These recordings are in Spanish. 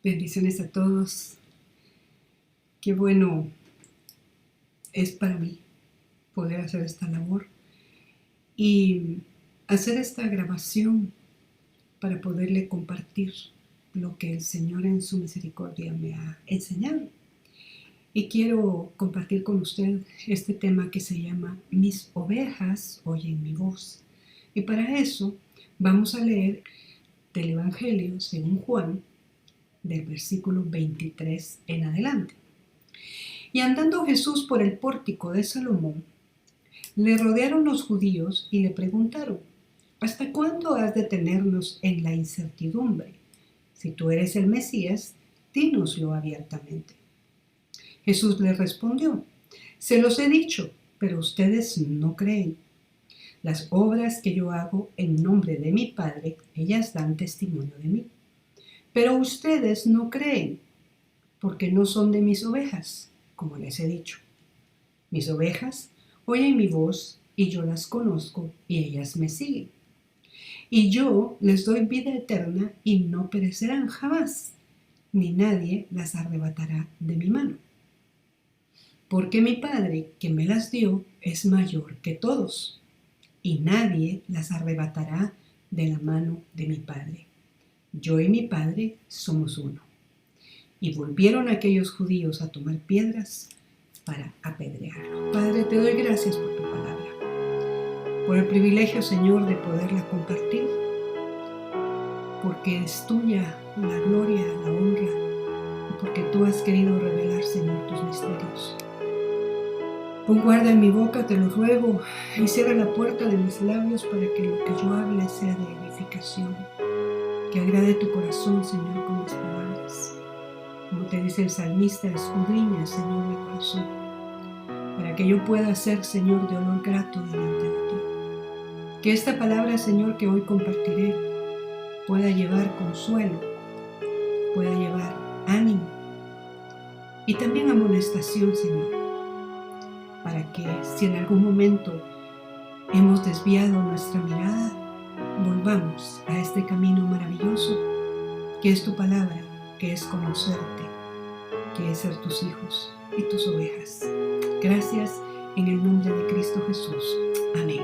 Bendiciones a todos. Qué bueno es para mí poder hacer esta labor y hacer esta grabación para poderle compartir lo que el Señor en su misericordia me ha enseñado. Y quiero compartir con usted este tema que se llama Mis ovejas oyen mi voz. Y para eso vamos a leer del Evangelio según Juan, del versículo 23 en adelante. Y andando Jesús por el pórtico de Salomón, le rodearon los judíos y le preguntaron: ¿hasta cuándo has de tenernos en la incertidumbre? Si tú eres el Mesías, dínoslo abiertamente. Jesús les respondió: se los he dicho, pero ustedes no creen. Las obras que yo hago en nombre de mi Padre, ellas dan testimonio de mí. Pero ustedes no creen, porque no son de mis ovejas, como les he dicho. Mis ovejas oyen mi voz, y yo las conozco, y ellas me siguen. Y yo les doy vida eterna, y no perecerán jamás, ni nadie las arrebatará de mi mano. Porque mi Padre, que me las dio, es mayor que todos, y nadie las arrebatará de la mano de mi Padre. Yo y mi Padre somos uno. Y volvieron aquellos judíos a tomar piedras para apedrearlo. Padre, te doy gracias por tu palabra, por el privilegio, Señor, de poderla compartir, porque es tuya la gloria, la honra, y porque tú has querido revelar, Señor, tus misterios. Pon guarda en mi boca, te lo ruego, y cierra la puerta de mis labios para que lo que yo hable sea de edificación, que agrade tu corazón, Señor, con mis palabras. Como te dice el salmista, escudriña, Señor, mi corazón, para que yo pueda ser, Señor, de olor grato delante de ti. Que esta palabra, Señor, que hoy compartiré, pueda llevar consuelo, pueda llevar ánimo y también amonestación, Señor, para que si en algún momento hemos desviado nuestra mirada, volvamos a este camino maravilloso que es tu palabra, que es conocerte, que es ser tus hijos y tus ovejas. Gracias en el nombre de Cristo Jesús. Amén.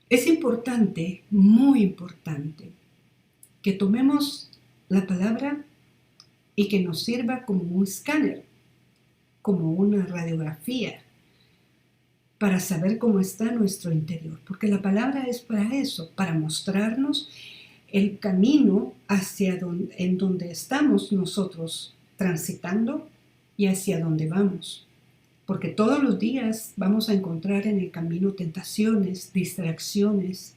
Es importante, muy importante, que tomemos la palabra y que nos sirva como un escáner, como una radiografía, para saber cómo está nuestro interior. Porque la palabra es para eso, para mostrarnos el camino en donde estamos nosotros transitando y hacia dónde vamos. Porque todos los días vamos a encontrar en el camino tentaciones, distracciones,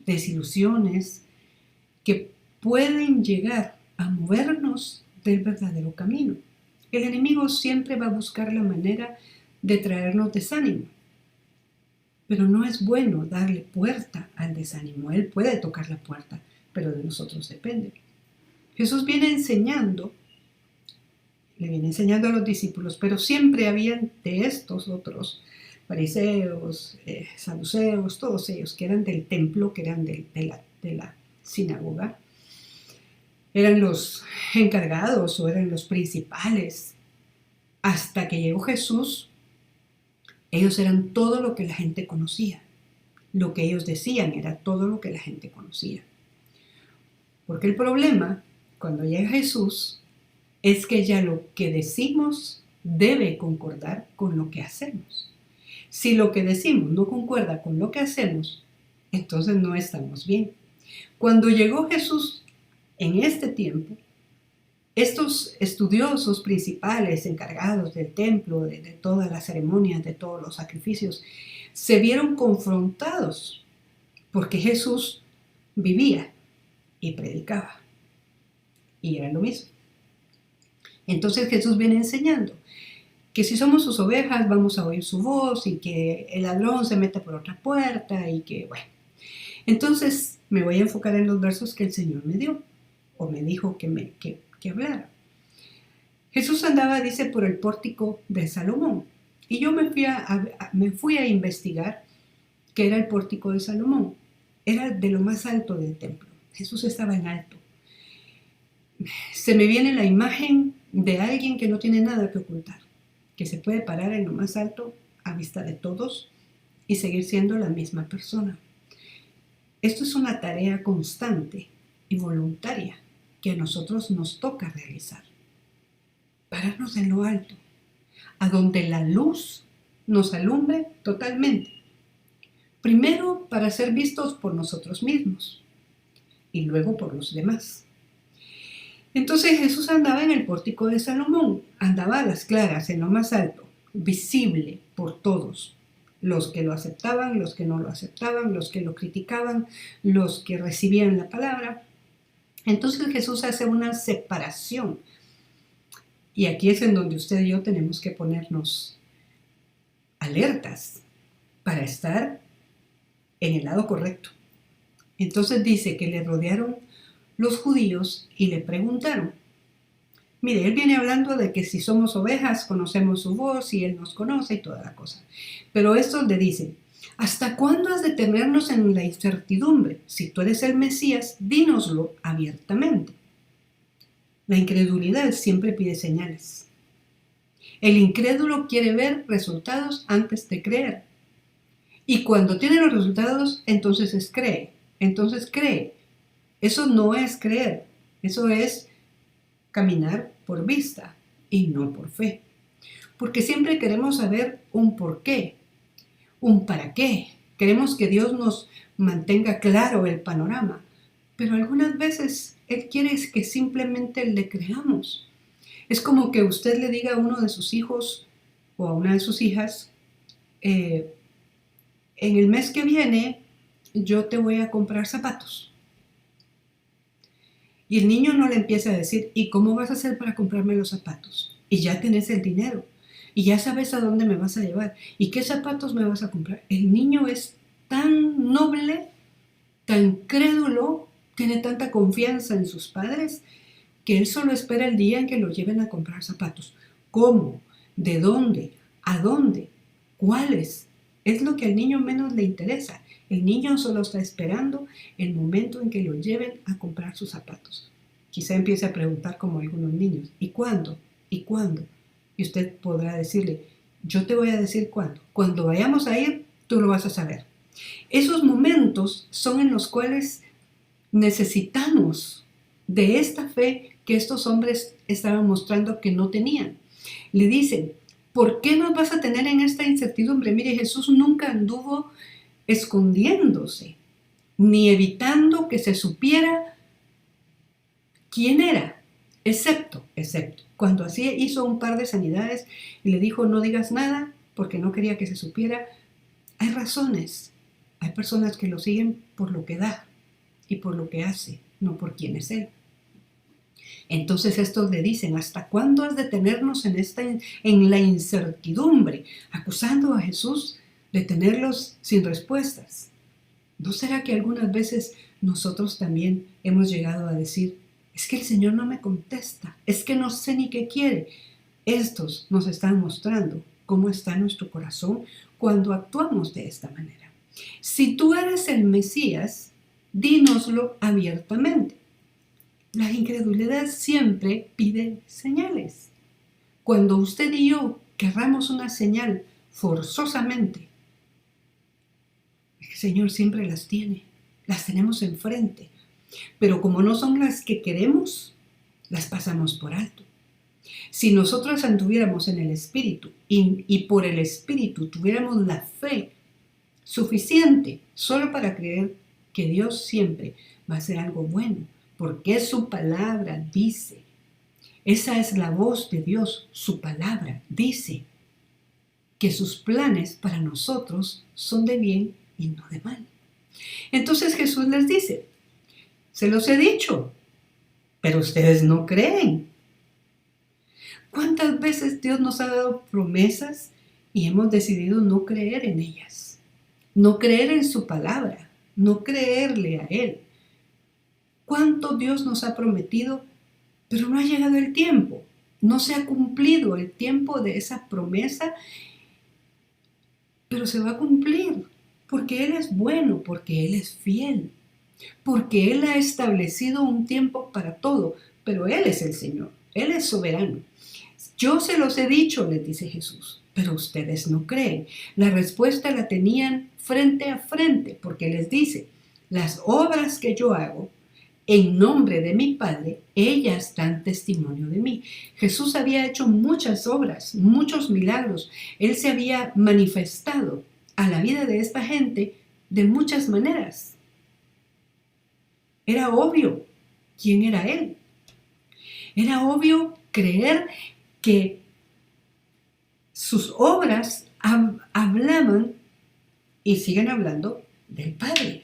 desilusiones que pueden llegar a movernos del verdadero camino. El enemigo siempre va a buscar la manera de traernos desánimo. Pero no es bueno darle puerta al desánimo. Él puede tocar la puerta, pero de nosotros depende. Jesús le viene enseñando a los discípulos, pero siempre habían de estos otros, fariseos, saduceos, todos ellos que eran del templo, que eran de la sinagoga, eran los encargados o eran los principales. Hasta que llegó Jesús, ellos eran todo lo que la gente conocía. Lo que ellos decían era todo lo que la gente conocía. Porque el problema, cuando llega Jesús, es que ya lo que decimos debe concordar con lo que hacemos. Si lo que decimos no concuerda con lo que hacemos, entonces no estamos bien. Cuando llegó Jesús en este tiempo, estos estudiosos principales encargados del templo, de todas las ceremonias, de todos los sacrificios, se vieron confrontados porque Jesús vivía y predicaba. Y era lo mismo. Entonces Jesús viene enseñando que si somos sus ovejas vamos a oír su voz y que el ladrón se mete por otra puerta y que, bueno. Entonces me voy a enfocar en los versos que el Señor me dio o me dijo que hablara. Jesús andaba, dice, por el pórtico de Salomón. Y yo me fui a investigar qué era el pórtico de Salomón. Era de lo más alto del templo. Jesús estaba en alto. se me viene la imagen de alguien que no tiene nada que ocultar, que se puede parar en lo más alto a vista de todos y seguir siendo la misma persona. Esto es una tarea constante y voluntaria que a nosotros nos toca realizar. Pararnos en lo alto, a donde la luz nos alumbre totalmente. Primero para ser vistos por nosotros mismos y luego por los demás. Entonces Jesús andaba en el pórtico de Salomón, andaba a las claras, en lo más alto, visible por todos, los que lo aceptaban, los que no lo aceptaban, los que lo criticaban, los que recibían la palabra. Entonces Jesús hace una separación, y aquí es en donde usted y yo tenemos que ponernos alertas para estar en el lado correcto. Entonces dice que le rodearon los judíos y le preguntaron. Mire, él viene hablando de que si somos ovejas, conocemos su voz y él nos conoce y toda la cosa. Pero estos le dicen, ¿hasta cuándo has de tenernos en la incertidumbre? Si tú eres el Mesías, dínoslo abiertamente. La incredulidad siempre pide señales. El incrédulo quiere ver resultados antes de creer. Y cuando tiene los resultados, entonces cree. Entonces cree. Eso no es creer, eso es caminar por vista y no por fe. Porque siempre queremos saber un por qué, un para qué. Queremos que Dios nos mantenga claro el panorama, pero algunas veces Él quiere que simplemente le creamos. Es como que usted le diga a uno de sus hijos o a una de sus hijas, en el mes que viene yo te voy a comprar zapatos. Y el niño no le empieza a decir, ¿y cómo vas a hacer para comprarme los zapatos? Y ya tenés el dinero. Y ya sabes a dónde me vas a llevar. ¿Y qué zapatos me vas a comprar? El niño es tan noble, tan crédulo, tiene tanta confianza en sus padres, que él solo espera el día en que lo lleven a comprar zapatos. ¿Cómo? ¿De dónde? ¿A dónde? ¿Cuáles? Es lo que al niño menos le interesa. El niño solo está esperando el momento en que lo lleven a comprar sus zapatos. Quizá empiece a preguntar como algunos niños, ¿y cuándo? ¿Y cuándo? Y usted podrá decirle, yo te voy a decir cuándo. Cuando vayamos a ir, tú lo vas a saber. Esos momentos son en los cuales necesitamos de esta fe que estos hombres estaban mostrando que no tenían. Le dicen, ¿por qué nos vas a tener en esta incertidumbre? Mire, Jesús nunca anduvo escondiéndose, ni evitando que se supiera quién era, excepto, cuando así hizo un par de sanidades y le dijo, no digas nada, porque no quería que se supiera. Hay razones, hay personas que lo siguen por lo que da y por lo que hace, no por quién es él. Entonces estos le dicen, ¿hasta cuándo has de tenernos en la incertidumbre? Acusando a Jesús de tenerlos sin respuestas. ¿No será que algunas veces nosotros también hemos llegado a decir, es que el Señor no me contesta, es que no sé ni qué quiere? Estos nos están mostrando cómo está nuestro corazón cuando actuamos de esta manera. Si tú eres el Mesías, dínoslo abiertamente. La incredulidad siempre pide señales. Cuando usted y yo querramos una señal forzosamente, el Señor siempre las tiene, las tenemos enfrente. Pero como no son las que queremos, las pasamos por alto. Si nosotros anduviéramos en el Espíritu y por el Espíritu tuviéramos la fe suficiente solo para creer que Dios siempre va a hacer algo bueno, porque su palabra dice, esa es la voz de Dios, su palabra dice que sus planes para nosotros son de bien y no de mal. Entonces Jesús les dice, se los he dicho, pero ustedes no creen. ¿Cuántas veces Dios nos ha dado promesas y hemos decidido no creer en ellas? No creer en su palabra, no creerle a Él. ¿Cuánto Dios nos ha prometido, pero no ha llegado el tiempo? No se ha cumplido el tiempo de esa promesa, pero se va a cumplir, porque Él es bueno, porque Él es fiel, porque Él ha establecido un tiempo para todo, pero Él es el Señor, Él es soberano. Yo se los he dicho, les dice Jesús, pero ustedes no creen. La respuesta la tenían frente a frente, porque les dice, las obras que yo hago en nombre de mi Padre, ellas dan testimonio de mí. Jesús había hecho muchas obras, muchos milagros. Él se había manifestado a la vida de esta gente de muchas maneras. Era obvio quién era Él. Era obvio creer que sus obras hablaban y siguen hablando del Padre.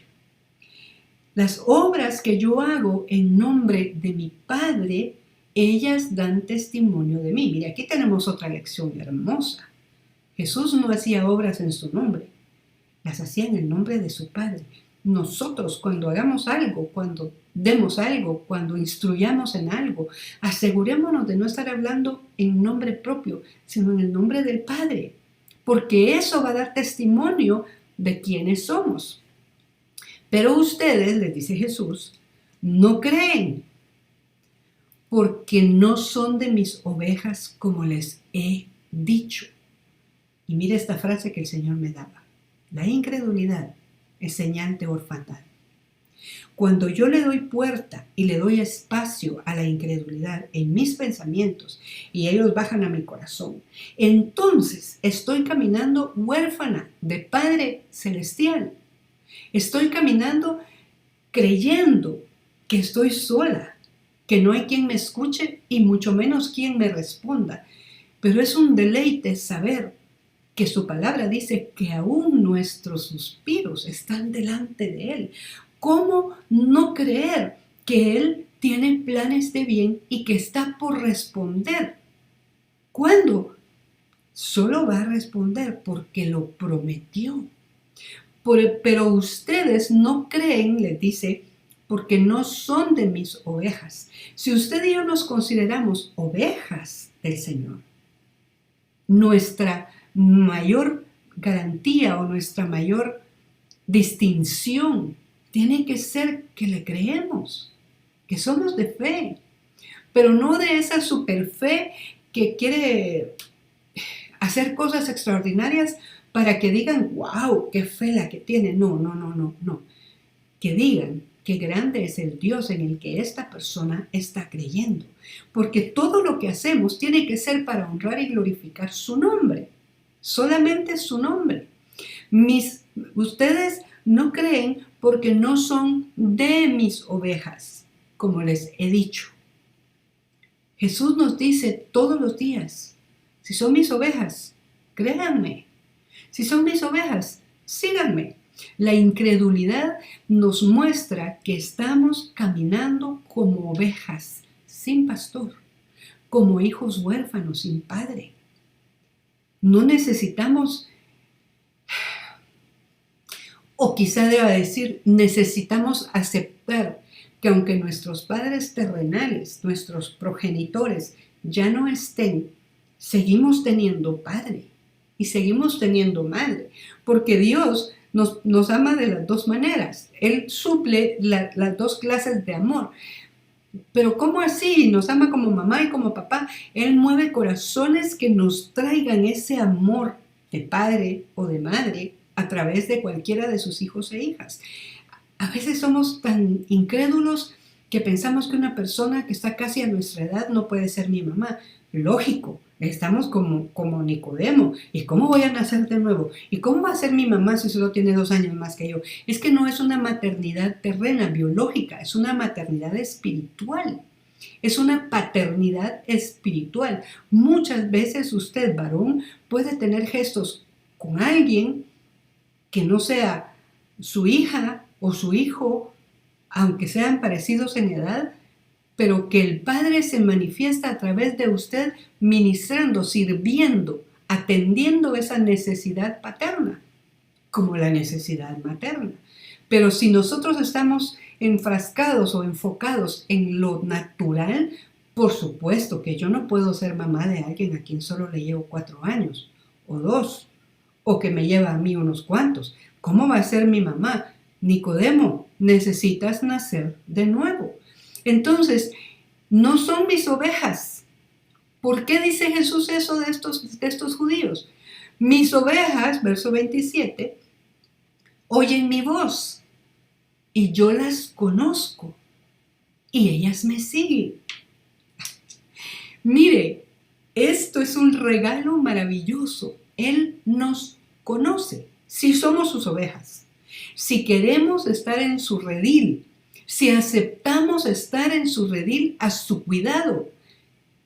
Las obras que yo hago en nombre de mi Padre, ellas dan testimonio de mí. Mire, aquí tenemos otra lección hermosa. Jesús no hacía obras en su nombre, las hacía en el nombre de su Padre. Nosotros, cuando hagamos algo, cuando demos algo, cuando instruyamos en algo, asegurémonos de no estar hablando en nombre propio, sino en el nombre del Padre, porque eso va a dar testimonio de quiénes somos. Pero ustedes, les dice Jesús, no creen, porque no son de mis ovejas como les he dicho. Y mire esta frase que el Señor me daba. La incredulidad es señal de orfandad. Cuando yo le doy puerta y le doy espacio a la incredulidad en mis pensamientos y ellos bajan a mi corazón, entonces estoy caminando huérfana de Padre Celestial. Estoy caminando creyendo que estoy sola, que no hay quien me escuche y mucho menos quien me responda. Pero es un deleite saber que su palabra dice que aún nuestros suspiros están delante de Él. ¿Cómo no creer que Él tiene planes de bien y que está por responder? ¿Cuándo? Solo va a responder porque lo prometió. Pero ustedes no creen, les dice, porque no son de mis ovejas. Si usted y yo nos consideramos ovejas del Señor, nuestra mayor garantía o nuestra mayor distinción tiene que ser que le creemos, que somos de fe, pero no de esa super fe que quiere hacer cosas extraordinarias para que digan, wow, qué fe la que tiene. No. Que digan qué grande es el Dios en el que esta persona está creyendo. Porque todo lo que hacemos tiene que ser para honrar y glorificar su nombre. Solamente su nombre. Ustedes no creen porque no son de mis ovejas, como les he dicho. Jesús nos dice todos los días, si son mis ovejas, créanme. Si son mis ovejas, síganme. La incredulidad nos muestra que estamos caminando como ovejas sin pastor, como hijos huérfanos sin padre. No necesitamos, o quizá deba decir, necesitamos aceptar que aunque nuestros padres terrenales, nuestros progenitores ya no estén, seguimos teniendo padre. Y seguimos teniendo madre, porque Dios nos ama de las dos maneras. Él suple las dos clases de amor. Pero ¿cómo así? Nos ama como mamá y como papá. Él mueve corazones que nos traigan ese amor de padre o de madre a través de cualquiera de sus hijos e hijas. A veces somos tan incrédulos que pensamos que una persona que está casi a nuestra edad no puede ser mi mamá. Lógico. Estamos como Nicodemo. ¿Y cómo voy a nacer de nuevo? ¿Y cómo va a ser mi mamá si solo tiene 2 años más que yo? Es que no es una maternidad terrena, biológica, es una maternidad espiritual. Es una paternidad espiritual. Muchas veces usted, varón, puede tener gestos con alguien que no sea su hija o su hijo, aunque sean parecidos en edad, pero que el Padre se manifiesta a través de usted ministrando, sirviendo, atendiendo esa necesidad paterna, como la necesidad materna. Pero si nosotros estamos enfrascados o enfocados en lo natural, por supuesto que yo no puedo ser mamá de alguien a quien solo le llevo 4 años, o 2, o que me lleva a mí unos cuantos. ¿Cómo va a ser mi mamá? Nicodemo, necesitas nacer de nuevo. Entonces, no son mis ovejas. ¿Por qué dice Jesús eso de estos judíos? Mis ovejas, verso 27, oyen mi voz y yo las conozco y ellas me siguen. Mire, esto es un regalo maravilloso. Él nos conoce si somos sus ovejas, si queremos estar en su redil, si aceptamos estar en su redil a su cuidado,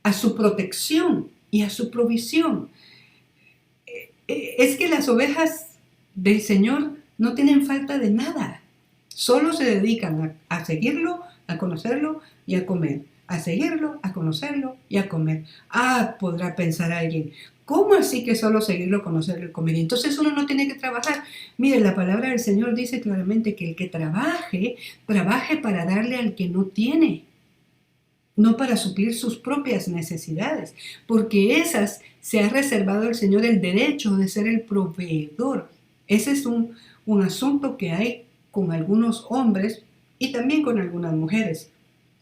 a su protección y a su provisión. Es que las ovejas del Señor no tienen falta de nada. Solo se dedican a seguirlo, a conocerlo y a comer. A seguirlo, a conocerlo y a comer. Podrá pensar alguien, ¿cómo así que solo seguirlo, conocerlo y comer? Entonces uno no tiene que trabajar. Mire, la palabra del Señor dice claramente que el que trabaje, trabaje para darle al que no tiene, no para suplir sus propias necesidades, porque esas se ha reservado el Señor el derecho de ser el proveedor. Ese es un asunto que hay con algunos hombres y también con algunas mujeres,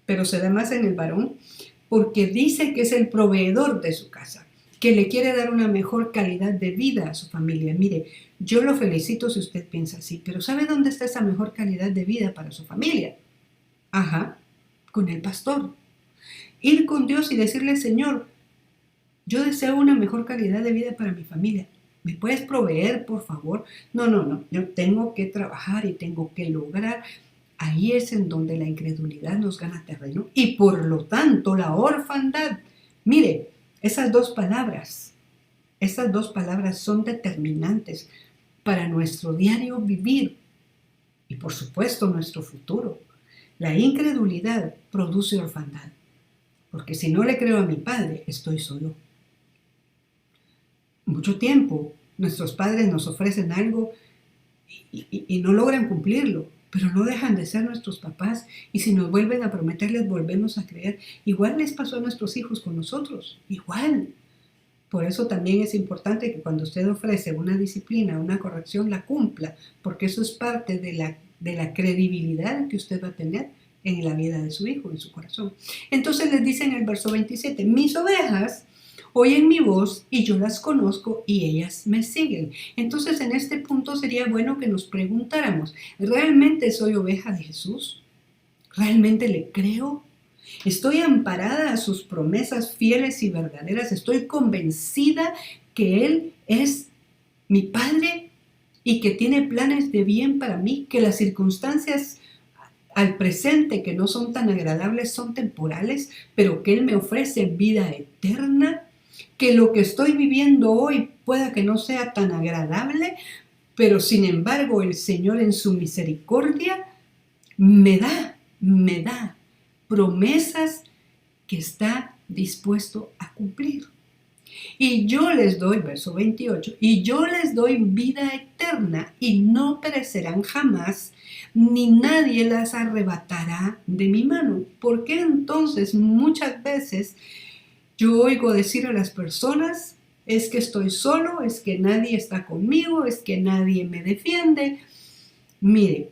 pero se da más en el varón porque dice que es el proveedor de su casa, que le quiere dar una mejor calidad de vida a su familia. Mire, yo lo felicito si usted piensa así, pero ¿sabe dónde está esa mejor calidad de vida para su familia? Con el pastor. Ir con Dios y decirle, Señor, yo deseo una mejor calidad de vida para mi familia. ¿Me puedes proveer, por favor? No. Yo tengo que trabajar y tengo que lograr. Ahí es en donde la incredulidad nos gana terreno y por lo tanto la orfandad. Mire, esas dos palabras son determinantes para nuestro diario vivir y por supuesto nuestro futuro. La incredulidad produce orfandad, porque si no le creo a mi padre, estoy solo. Mucho tiempo nuestros padres nos ofrecen algo y no logran cumplirlo, pero no dejan de ser nuestros papás y si nos vuelven a prometer les volvemos a creer. Igual les pasó a nuestros hijos con nosotros, igual. Por eso también es importante que cuando usted ofrece una disciplina, una corrección, la cumpla, porque eso es parte de la credibilidad que usted va a tener en la vida de su hijo, en su corazón. Entonces les dice en el verso 27, mis ovejas oyen mi voz y yo las conozco y ellas me siguen. Entonces en este punto sería bueno que nos preguntáramos, ¿realmente soy oveja de Jesús? ¿Realmente le creo? ¿Estoy amparada a sus promesas fieles y verdaderas? ¿Estoy convencida que Él es mi Padre y que tiene planes de bien para mí? ¿Que las circunstancias al presente que no son tan agradables son temporales, pero que Él me ofrece vida eterna? ¿Que lo que estoy viviendo hoy pueda que no sea tan agradable, pero sin embargo el Señor en su misericordia me da promesas que está dispuesto a cumplir? Y yo les doy, verso 28, y yo les doy vida eterna y no perecerán jamás, ni nadie las arrebatará de mi mano. ¿Por qué entonces muchas veces yo oigo decir a las personas, es que estoy solo, es que nadie está conmigo, es que nadie me defiende? Mire,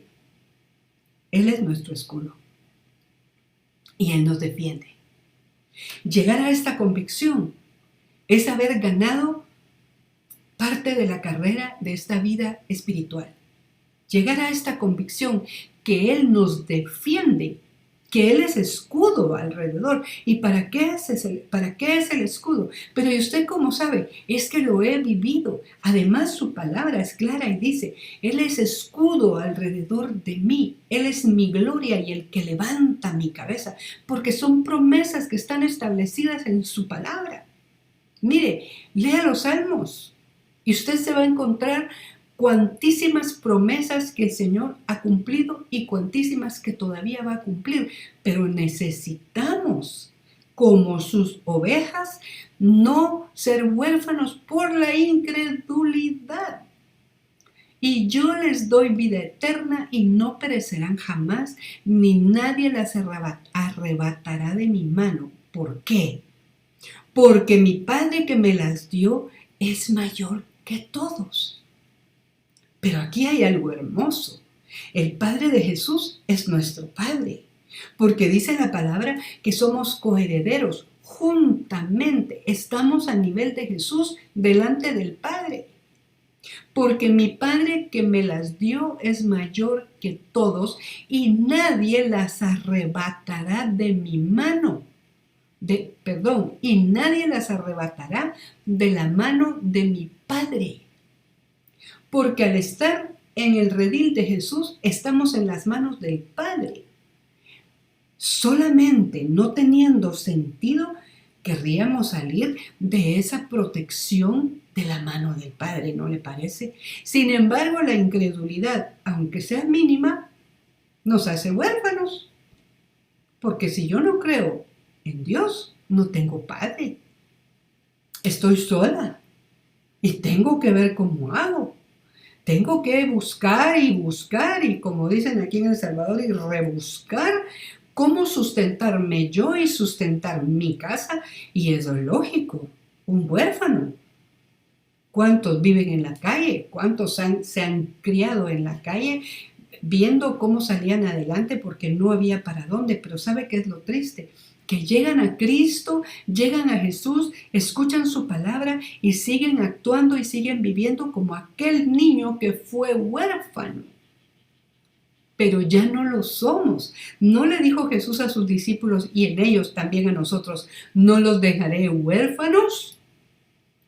Él es nuestro escudo y Él nos defiende. Llegar a esta convicción es haber ganado parte de la carrera de esta vida espiritual. Llegar a esta convicción que Él nos defiende, que Él es escudo alrededor. ¿Y para qué es el escudo? Pero ¿y usted cómo sabe? Es que lo he vivido. Además, su palabra es clara y dice, Él es escudo alrededor de mí. Él es mi gloria y el que levanta mi cabeza. Porque son promesas que están establecidas en su palabra. Mire, lea los Salmos y usted se va a encontrar cuantísimas promesas que el Señor ha cumplido y cuantísimas que todavía va a cumplir. Pero necesitamos, como sus ovejas, no ser huérfanos por la incredulidad. Y yo les doy vida eterna y no perecerán jamás, ni nadie las arrebatará de mi mano. ¿Por qué? Porque mi Padre que me las dio es mayor que todos. Pero aquí hay algo hermoso. El Padre de Jesús es nuestro Padre. Porque dice la palabra que somos coherederos juntamente. Estamos a nivel de Jesús delante del Padre. Porque mi Padre que me las dio es mayor que todos y nadie las arrebatará de mi mano. Y nadie las arrebatará de la mano de mi Padre. Porque al estar en el redil de Jesús, estamos en las manos del Padre. Solamente no teniendo sentido, querríamos salir de esa protección de la mano del Padre, ¿no le parece? Sin embargo, la incredulidad, aunque sea mínima, nos hace huérfanos. Porque si yo no creo en Dios, no tengo Padre. Estoy sola y tengo que ver cómo hago. Tengo que buscar y como dicen aquí en El Salvador, y rebuscar cómo sustentarme yo y sustentar mi casa. Y eso es lógico, un huérfano. ¿Cuántos viven en la calle? ¿Cuántos se han criado en la calle viendo cómo salían adelante porque no había para dónde? Pero ¿sabe qué es lo triste? Que llegan a Cristo, llegan a Jesús, escuchan su palabra y siguen actuando y siguen viviendo como aquel niño que fue huérfano. Pero ya no lo somos. ¿No le dijo Jesús a sus discípulos y en ellos también a nosotros, no los dejaré huérfanos?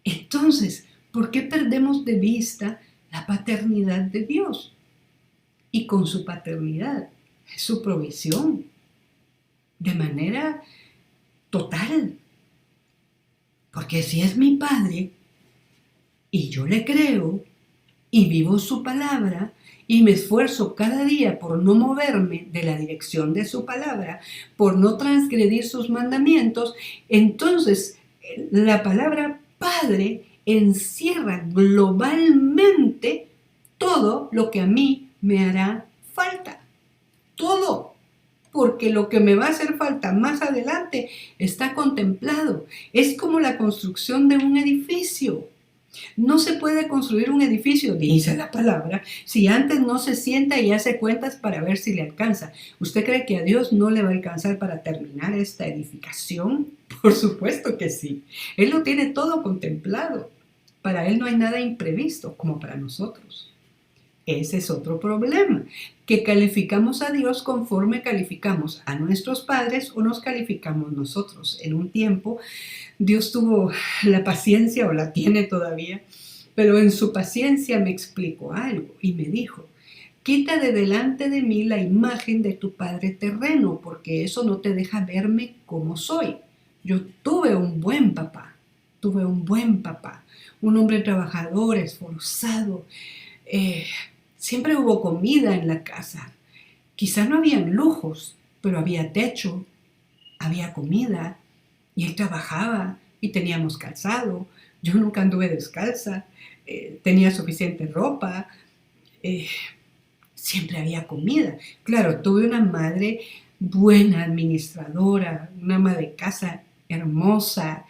Entonces, ¿por qué perdemos de vista la paternidad de Dios? Y con su paternidad, su provisión, de manera total. Porque si es mi Padre y yo le creo y vivo su palabra y me esfuerzo cada día por no moverme de la dirección de su palabra, por no transgredir sus mandamientos, entonces la palabra Padre encierra globalmente todo lo que a mí me hará falta. Todo. Porque lo que me va a hacer falta más adelante está contemplado. Es como la construcción de un edificio. No se puede construir un edificio, dice la palabra, si antes no se sienta y hace cuentas para ver si le alcanza. ¿Usted cree que a Dios no le va a alcanzar para terminar esta edificación? Por supuesto que sí. Él lo tiene todo contemplado. Para Él no hay nada imprevisto como para nosotros. Ese es otro problema, que calificamos a Dios conforme calificamos a nuestros padres o nos calificamos nosotros. En un tiempo, Dios tuvo la paciencia, o la tiene todavía, pero en su paciencia me explicó algo y me dijo, quita de delante de mí la imagen de tu padre terreno, porque eso no te deja verme como soy. Yo tuve un buen papá, un hombre trabajador, esforzado, siempre hubo comida en la casa. Quizá no habían lujos, pero había techo, había comida, y él trabajaba y teníamos calzado. Yo nunca anduve descalza, tenía suficiente ropa, siempre había comida. Claro, tuve una madre buena administradora, una ama de casa hermosa,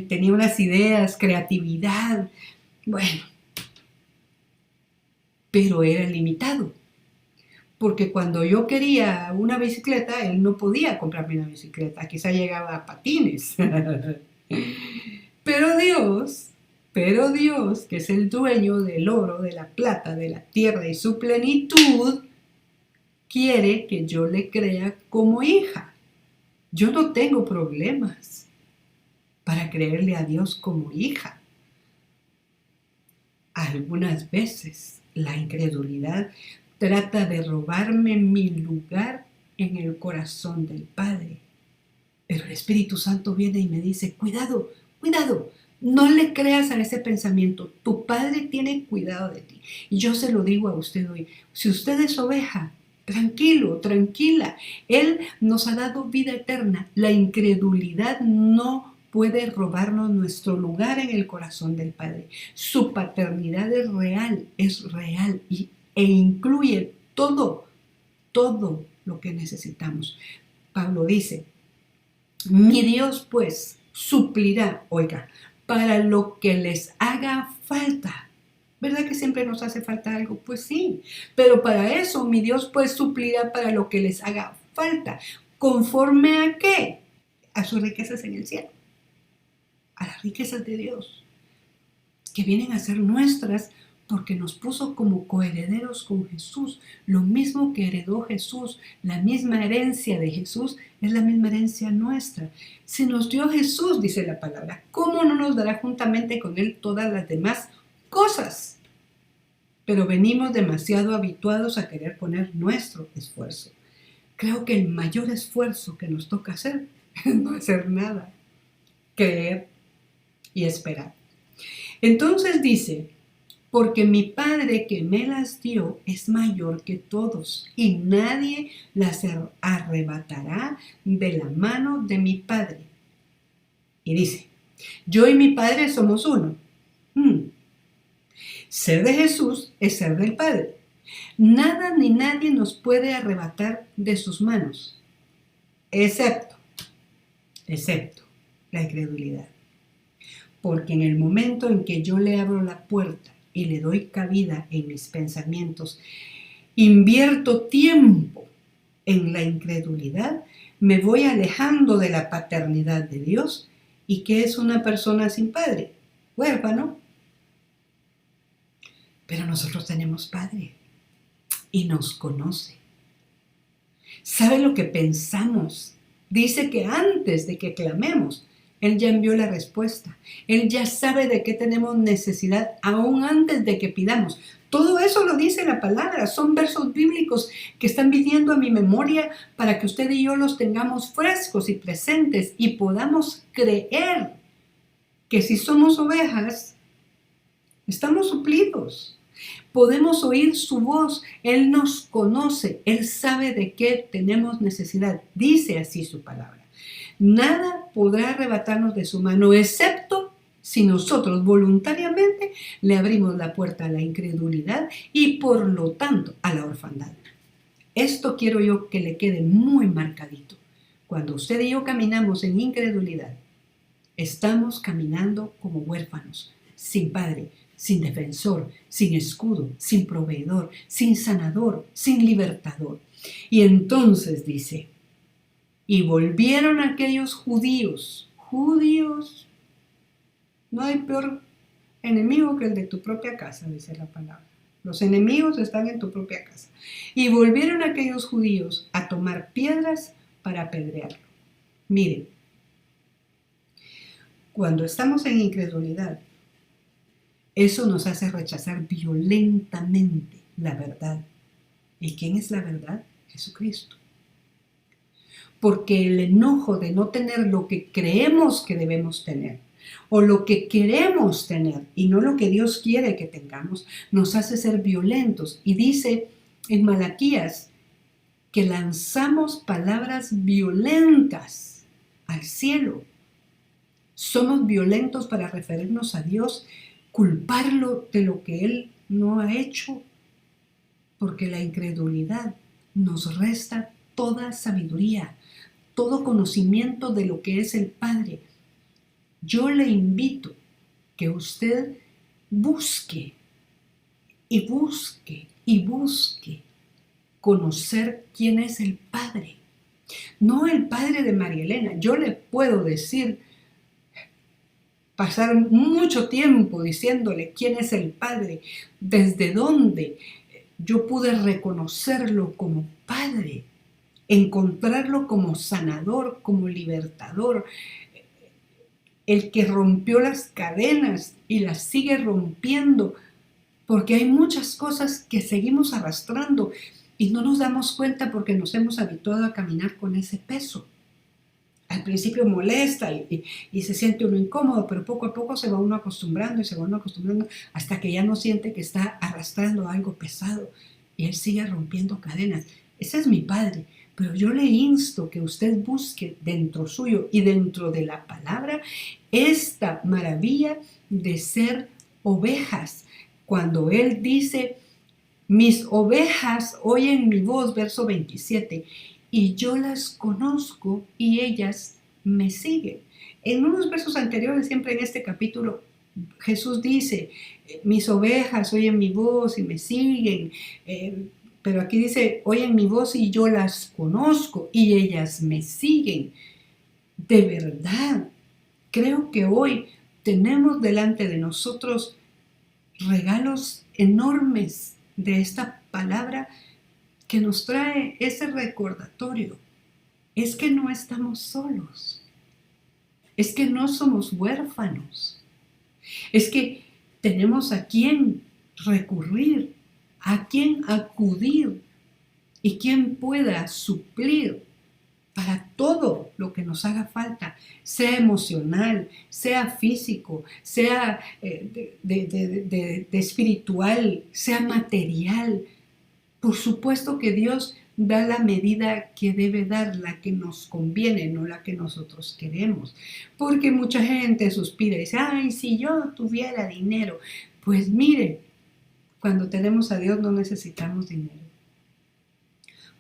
tenía unas ideas, creatividad, bueno, pero era limitado. Porque cuando yo quería una bicicleta, él no podía comprarme una bicicleta. Quizá llegaba a patines. Pero Dios, que es el dueño del oro, de la plata, de la tierra y su plenitud, quiere que yo le crea como hija. Yo no tengo problemas para creerle a Dios como hija. Algunas veces la incredulidad trata de robarme mi lugar en el corazón del Padre. Pero el Espíritu Santo viene y me dice, cuidado, no le creas a ese pensamiento. Tu Padre tiene cuidado de ti. Y yo se lo digo a usted hoy, si usted es oveja, tranquilo, tranquila. Él nos ha dado vida eterna. La incredulidad no puede robarnos nuestro lugar en el corazón del Padre. Su paternidad es real e incluye todo lo que necesitamos. Pablo dice, mi Dios pues suplirá, oiga, para lo que les haga falta. ¿Verdad que siempre nos hace falta algo? Pues sí, pero para eso mi Dios pues suplirá para lo que les haga falta. ¿Conforme a qué? A sus riquezas en el cielo, a las riquezas de Dios, que vienen a ser nuestras porque nos puso como coherederos con Jesús. Lo mismo que heredó Jesús, la misma herencia de Jesús, es la misma herencia nuestra. Si nos dio Jesús, dice la palabra, ¿cómo no nos dará juntamente con Él todas las demás cosas? Pero venimos demasiado habituados a querer poner nuestro esfuerzo. Creo que el mayor esfuerzo que nos toca hacer es no hacer nada, creer y esperar. Entonces dice, porque mi Padre que me las dio es mayor que todos, y nadie las arrebatará de la mano de mi Padre. Y dice, yo y mi Padre somos uno. Ser de Jesús es ser del Padre. Nada ni nadie nos puede arrebatar de sus manos, excepto la incredulidad. Porque en el momento en que yo le abro la puerta y le doy cabida en mis pensamientos, invierto tiempo en la incredulidad, me voy alejando de la paternidad de Dios. ¿Y qué es una persona sin padre? Huérfano. Pero nosotros tenemos Padre y nos conoce. Sabe lo que pensamos. Dice que antes de que clamemos, Él ya envió la respuesta. Él ya sabe de qué tenemos necesidad, aún antes de que pidamos. Todo eso lo dice la palabra. Son versos bíblicos que están viniendo a mi memoria para que usted y yo los tengamos frescos y presentes y podamos creer que si somos ovejas, estamos suplidos. Podemos oír su voz. Él nos conoce. Él sabe de qué tenemos necesidad. Dice así su palabra. Nada podrá arrebatarnos de su mano, excepto si nosotros voluntariamente le abrimos la puerta a la incredulidad y por lo tanto a la orfandad. Esto quiero yo que le quede muy marcadito. Cuando usted y yo caminamos en incredulidad, estamos caminando como huérfanos, sin padre, sin defensor, sin escudo, sin proveedor, sin sanador, sin libertador. Y entonces dice, y volvieron aquellos judíos, no hay peor enemigo que el de tu propia casa, dice la palabra. Los enemigos están en tu propia casa. Y volvieron aquellos judíos a tomar piedras para apedrearlo. Miren, cuando estamos en incredulidad, eso nos hace rechazar violentamente la verdad. ¿Y quién es la verdad? Jesucristo. Porque el enojo de no tener lo que creemos que debemos tener, o lo que queremos tener, y no lo que Dios quiere que tengamos, nos hace ser violentos. Y dice en Malaquías que lanzamos palabras violentas al cielo. Somos violentos para referirnos a Dios, culparlo de lo que Él no ha hecho, porque la incredulidad nos resta toda sabiduría, todo conocimiento de lo que es el Padre. Yo le invito que usted busque y busque y busque conocer quién es el Padre. No el Padre de María Elena. Yo le puedo decir, pasar mucho tiempo diciéndole quién es el Padre, desde dónde yo pude reconocerlo como Padre, encontrarlo como sanador, como libertador, el que rompió las cadenas y las sigue rompiendo, porque hay muchas cosas que seguimos arrastrando y no nos damos cuenta porque nos hemos habituado a caminar con ese peso. Al principio molesta y se siente uno incómodo, pero poco a poco se va uno acostumbrando y se va uno acostumbrando hasta que ya no siente que está arrastrando algo pesado y él sigue rompiendo cadenas. Ese es mi Padre, pero yo le insto que usted busque dentro suyo y dentro de la palabra esta maravilla de ser ovejas. Cuando él dice, mis ovejas oyen mi voz, verso 27, y yo las conozco y ellas me siguen. En unos versos anteriores, siempre en este capítulo, Jesús dice, mis ovejas oyen mi voz y me siguen, Pero aquí dice, oyen mi voz y yo las conozco y ellas me siguen. De verdad, creo que hoy tenemos delante de nosotros regalos enormes de esta palabra que nos trae ese recordatorio. Es que no estamos solos. Es que no somos huérfanos. Es que tenemos a quién recurrir, a quién acudir y quien pueda suplir para todo lo que nos haga falta, sea emocional, sea físico, sea de espiritual, sea material. Por supuesto que Dios da la medida que debe dar, la que nos conviene, no la que nosotros queremos. Porque mucha gente suspira y dice, ay, si yo tuviera dinero. Pues mire, cuando tenemos a Dios no necesitamos dinero.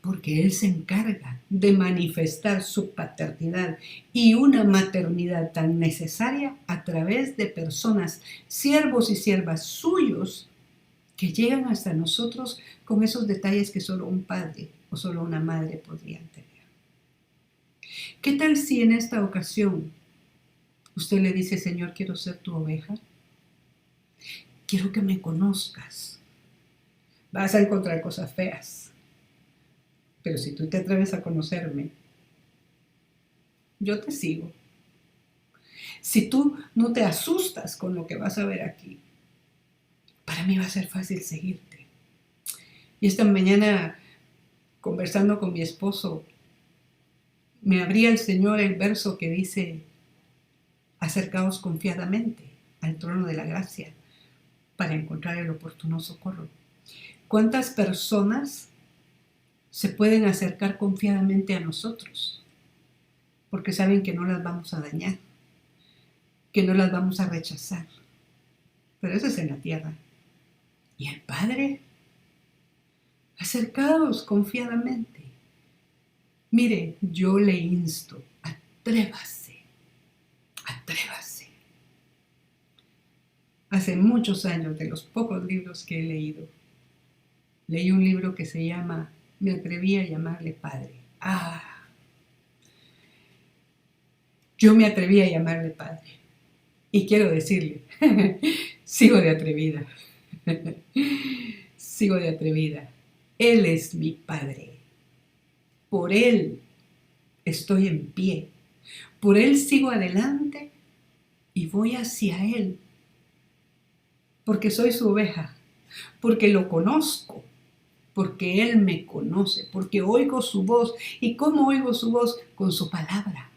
Porque Él se encarga de manifestar su paternidad y una maternidad tan necesaria a través de personas, siervos y siervas suyos, que llegan hasta nosotros con esos detalles que solo un padre o solo una madre podrían tener. ¿Qué tal si en esta ocasión usted le dice, Señor, quiero ser tu oveja? Quiero que me conozcas. Vas a encontrar cosas feas, pero si tú te atreves a conocerme, yo te sigo. Si tú no te asustas con lo que vas a ver aquí, para mí va a ser fácil seguirte. Y esta mañana, conversando con mi esposo, me abría el Señor el verso que dice, acercaos confiadamente al trono de la gracia para encontrar el oportuno socorro. ¿Cuántas personas se pueden acercar confiadamente a nosotros? Porque saben que no las vamos a dañar, que no las vamos a rechazar. Pero eso es en la tierra. ¿Y el Padre? Acercaos confiadamente. Mire, yo le insto, atrévase, atrévase. Hace muchos años, de los pocos libros que he leído, leí un libro que se llama Me atreví a llamarle Padre. Yo me atreví a llamarle Padre. Y quiero decirle, sigo de atrevida. Sigo de atrevida. Él es mi Padre. Por Él estoy en pie. Por Él sigo adelante y voy hacia Él. Porque soy su oveja. Porque lo conozco. Porque Él me conoce. Porque oigo su voz. ¿Y cómo oigo su voz? Con su palabra.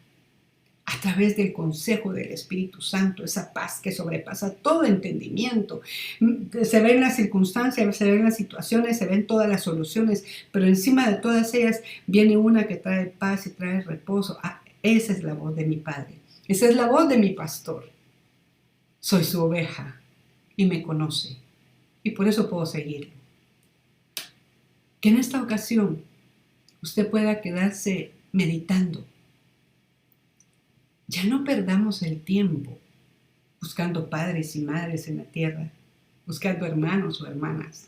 A través del consejo del Espíritu Santo, esa paz que sobrepasa todo entendimiento. Se ven las circunstancias, se ven las situaciones, se ven todas las soluciones, pero encima de todas ellas viene una que trae paz y trae reposo. Esa es la voz de mi Padre, esa es la voz de mi pastor. Soy su oveja y me conoce, y por eso puedo seguirlo. Que en esta ocasión usted pueda quedarse meditando. Ya no perdamos el tiempo buscando padres y madres en la tierra, buscando hermanos o hermanas.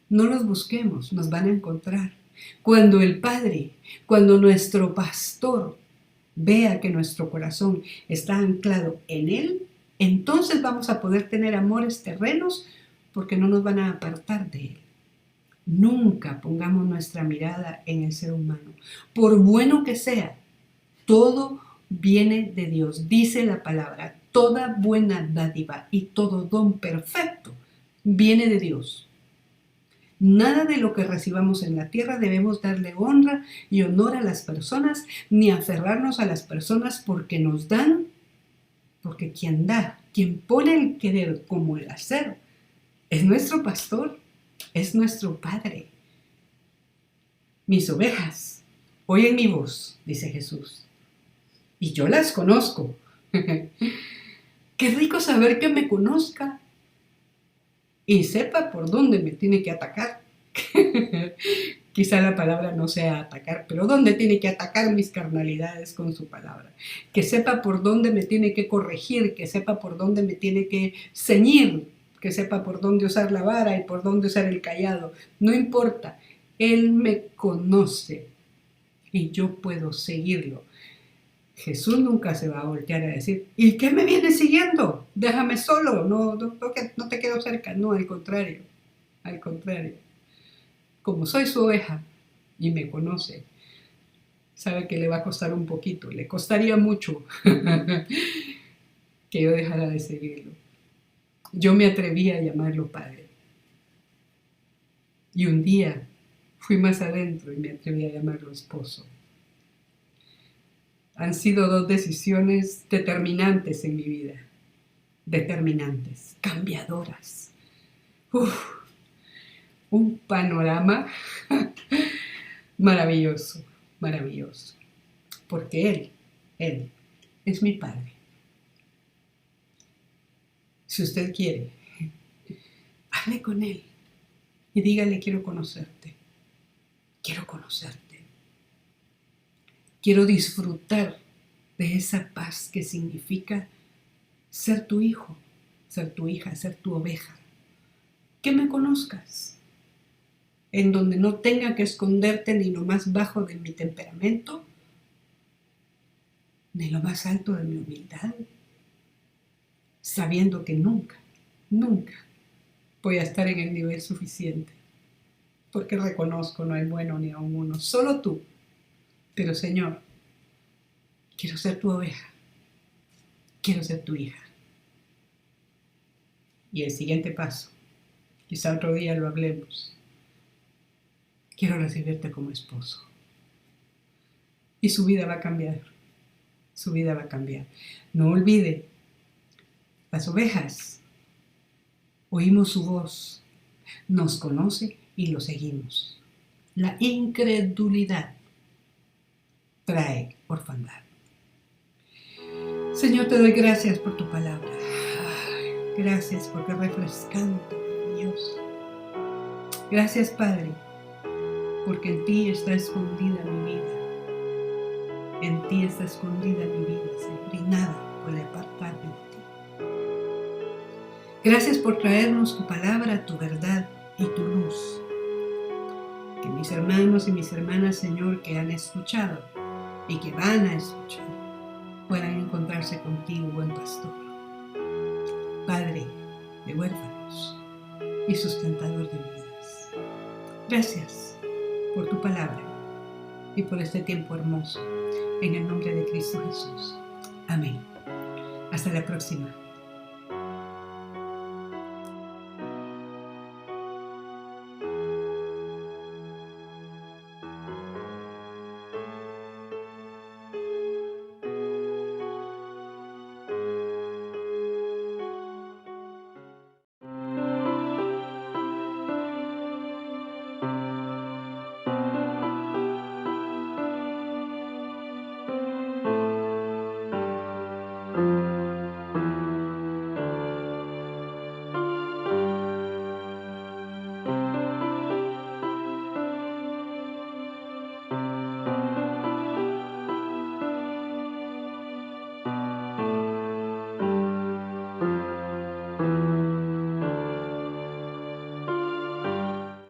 No los busquemos, nos van a encontrar. Cuando el Padre, cuando nuestro pastor vea que nuestro corazón está anclado en Él, entonces vamos a poder tener amores terrenos porque no nos van a apartar de Él. Nunca pongamos nuestra mirada en el ser humano. Por bueno que sea, todo viene de Dios. Dice la palabra, toda buena dádiva y todo don perfecto viene de Dios. Nada de lo que recibamos en la tierra debemos darle honra y honor a las personas, ni aferrarnos a las personas porque nos dan, porque quien da, quien pone el querer como el hacer, es nuestro pastor, es nuestro Padre. Mis ovejas oyen mi voz, dice Jesús. Y yo las conozco. Qué rico saber que me conozca y sepa por dónde me tiene que atacar. Quizá la palabra no sea atacar, pero dónde tiene que atacar mis carnalidades con su palabra. Que sepa por dónde me tiene que corregir, que sepa por dónde me tiene que ceñir, que sepa por dónde usar la vara y por dónde usar el cayado. No importa. Él me conoce y yo puedo seguirlo. Jesús nunca se va a voltear a decir, ¿y qué me vienes siguiendo? Déjame solo, no te quedo cerca. No, al contrario. Como soy su oveja y me conoce, sabe que le va a costar un poquito, le costaría mucho que yo dejara de seguirlo. Yo me atreví a llamarlo Padre. Y un día fui más adentro y me atreví a llamarlo esposo. Han sido 2 decisiones determinantes en mi vida. Determinantes, cambiadoras. Un panorama maravilloso, maravilloso. Porque Él es mi Padre. Si usted quiere, hable con Él y dígale, quiero conocerte. Quiero conocerte. Quiero disfrutar de esa paz que significa ser tu hijo, ser tu hija, ser tu oveja. Que me conozcas, en donde no tenga que esconderte ni lo más bajo de mi temperamento, ni lo más alto de mi humildad, sabiendo que nunca voy a estar en el nivel suficiente, porque reconozco no hay bueno ni aun uno, solo tú. Pero Señor, quiero ser tu oveja, quiero ser tu hija. Y el siguiente paso, quizá otro día lo hablemos, quiero recibirte como esposo. Y su vida va a cambiar, su vida va a cambiar. No olvide, las ovejas, oímos su voz, nos conoce y lo seguimos. La incredulidad trae orfandad. Señor, te doy gracias por tu palabra. Gracias porque es refrescante, Dios. Gracias, Padre, porque en ti está escondida mi vida. En ti está escondida mi vida, Señor, y nada puede apartarme de ti. Gracias por traernos tu palabra, tu verdad y tu luz. Que mis hermanos y mis hermanas, Señor, que han escuchado y que van a escuchar, puedan encontrarse contigo, buen pastor, Padre de huérfanos y sustentador de vidas. Gracias por tu palabra y por este tiempo hermoso. En el nombre de Cristo Jesús. Amén. Hasta la próxima.